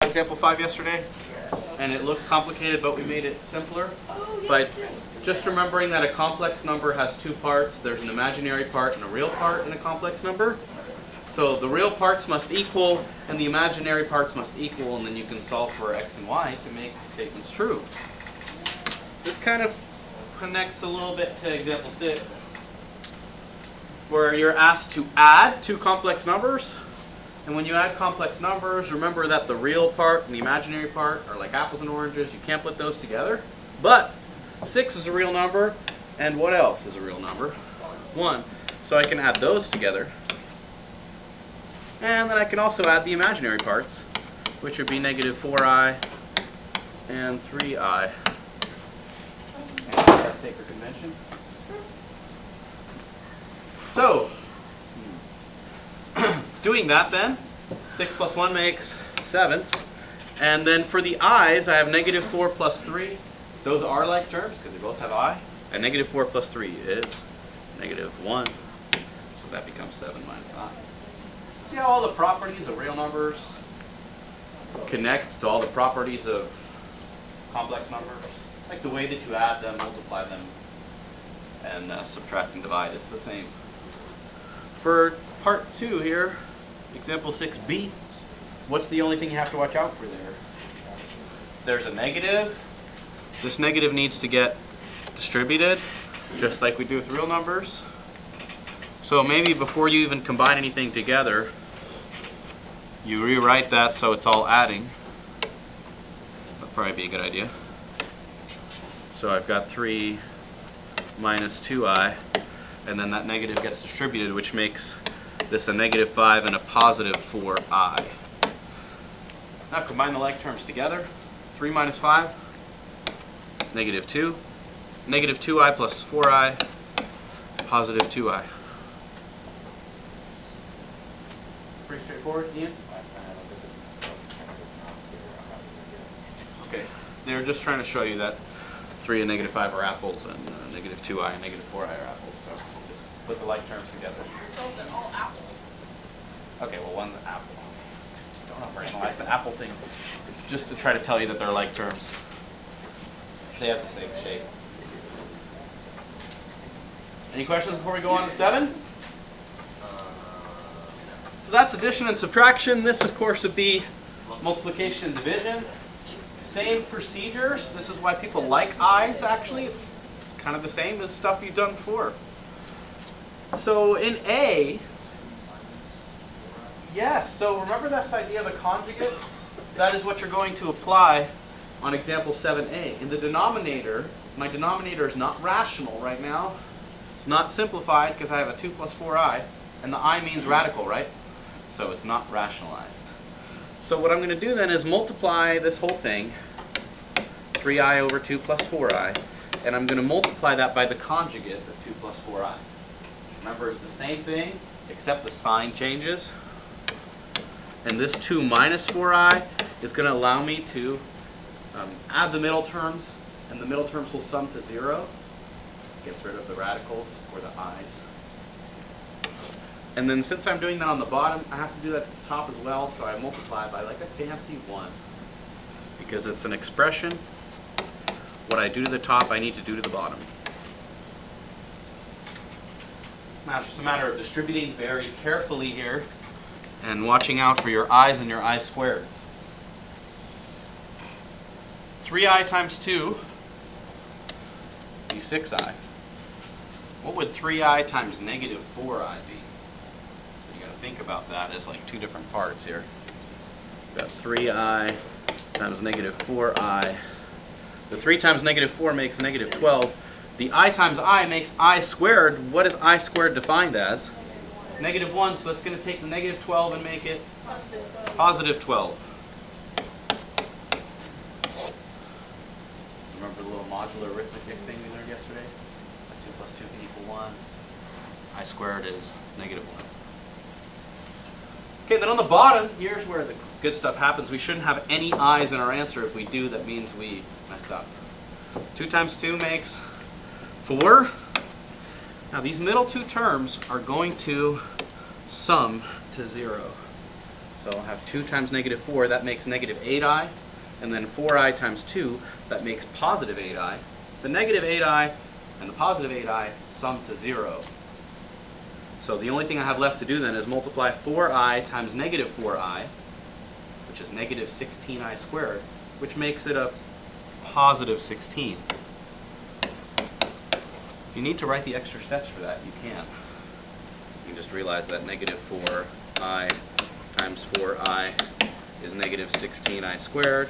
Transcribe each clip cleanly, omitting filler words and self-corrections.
example 5 yesterday? And it looked complicated, but we made it simpler by just remembering that a complex number has two parts. There's an imaginary part and a real part in a complex number. So the real parts must equal and the imaginary parts must equal, and then you can solve for x and y to make statements true. This kind of connects a little bit to example 6, where you're asked to add two complex numbers. And when you add complex numbers, remember that the real part and the imaginary part are like apples and oranges. You can't put those together. But 6 is a real number, and what else is a real number? 1. So I can add those together. And then I can also add the imaginary parts, which would be negative 4i and 3i. And test taker convention. So, doing that then, 6 plus 1 makes 7. And then for the i's, I have negative 4 plus 3. Those are like terms because they both have I. And negative 4 plus 3 is negative 1. So that becomes 7 minus I. See how all the properties of real numbers connect to all the properties of complex numbers? Like the way that you add them, multiply them, and subtract and divide. It's the same. For part 2 here, example 6b, what's the only thing you have to watch out for there? There's a negative. This negative needs to get distributed, just like we do with real numbers. So maybe before you even combine anything together, you rewrite that so it's all adding. That'd probably be a good idea. So I've got 3 minus 2i, and then that negative gets distributed, which makes this a negative 5 and a positive 4i. Now combine the like terms together. 3 minus 5, negative 2. Negative 2i plus 4i, positive 2i. Pretty straightforward, Ian? Okay, they're just trying to show you that 3 and negative 5 are apples, and negative 2i and negative 4i are apples. So just put the like terms together. So they're all apples. Okay, well, one's an apple. Just don't overanalyze the apple thing. It's just to try to tell you that they're like terms. They have the same shape. Any questions before we go on to 7? So that's addition and subtraction. This, of course, would be multiplication and division. Same procedures. This is why people like i's, actually. It's kind of the same as stuff you've done before. So in A, yes, so remember this idea of a conjugate? That is what you're going to apply on example 7a. In the denominator, my denominator is not rational right now. It's not simplified because I have a 2 plus 4i, and the I means radical, right? So it's not rationalized. So what I'm going to do then is multiply this whole thing, 3i over 2 plus 4i, and I'm going to multiply that by the conjugate of 2 plus 4i. Remember, it's the same thing, except the sign changes. And this 2 minus 4i is going to allow me to add the middle terms, and the middle terms will sum to 0. Gets rid of the radicals or the i's. And then since I'm doing that on the bottom, I have to do that to the top as well, so I multiply by like a fancy 1. Because it's an expression. What I do to the top, I need to do to the bottom. Now it's just a matter of distributing very carefully here and watching out for your i's and your I squareds. 3i times 2 be 6i. What would 3i times negative 4i be? So you got to think about that as like two different parts here. We've got 3i times negative 4i. The 3 times negative 4 makes negative 12. The I times I makes I squared. What is I squared defined as? Negative 1, so that's going to take the negative 12 and make it positive 12. Remember the little modular arithmetic thing we learned yesterday? 2 plus 2 can equal 1. I squared is negative 1. Okay, then on the bottom, here's where the good stuff happens. We shouldn't have any i's in our answer. If we do, that means we messed up. 2 times 2 makes 4. Now these middle two terms are going to sum to 0. So I'll have 2 times negative 4, that makes negative 8i. And then 4i times 2, that makes positive 8i. The negative 8i and the positive 8i sum to 0. So the only thing I have left to do then is multiply 4i times negative 4i, which is negative 16i squared, which makes it a positive 16. If you need to write the extra steps for that, you can. You can just realize that negative 4i times 4i is negative 16i squared,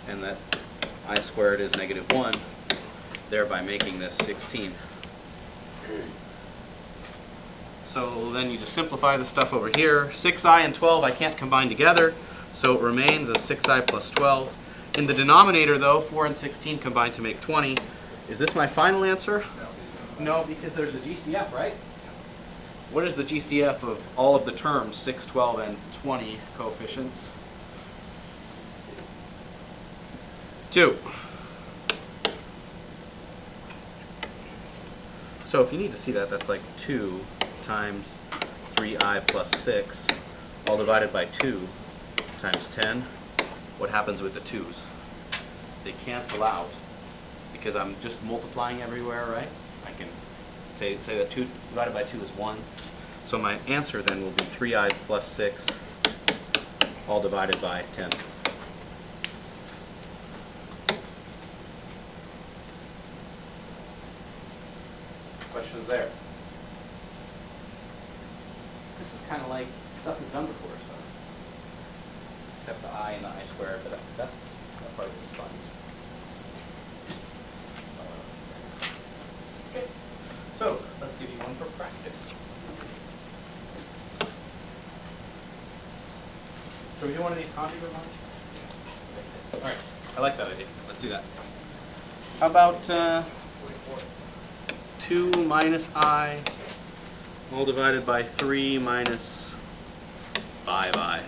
and that I squared is negative 1, thereby making this 16. So then you just simplify the stuff over here. 6i and 12 I can't combine together, so it remains as 6i plus 12. In the denominator, though, 4 and 16 combine to make 20. Is this my final answer? No, because there's a GCF, right? What is the GCF of all of the terms, 6, 12, and 20 coefficients? 2. So if you need to see that, that's like 2 times 3i plus 6, all divided by 2 times 10. What happens with the 2's? They cancel out because I'm just multiplying everywhere, right? I can say that 2 divided by 2 is 1. So my answer then will be 3i plus 6, all divided by 10. Questions there? This is kind of like stuff we've done before, so except the I and the I squared, but that part is fun. Okay, so let's give you one for practice. Should we do one of these conjugate ones? All right, I like that idea. Let's do that. How about 2 minus I all divided by 3 minus 5i.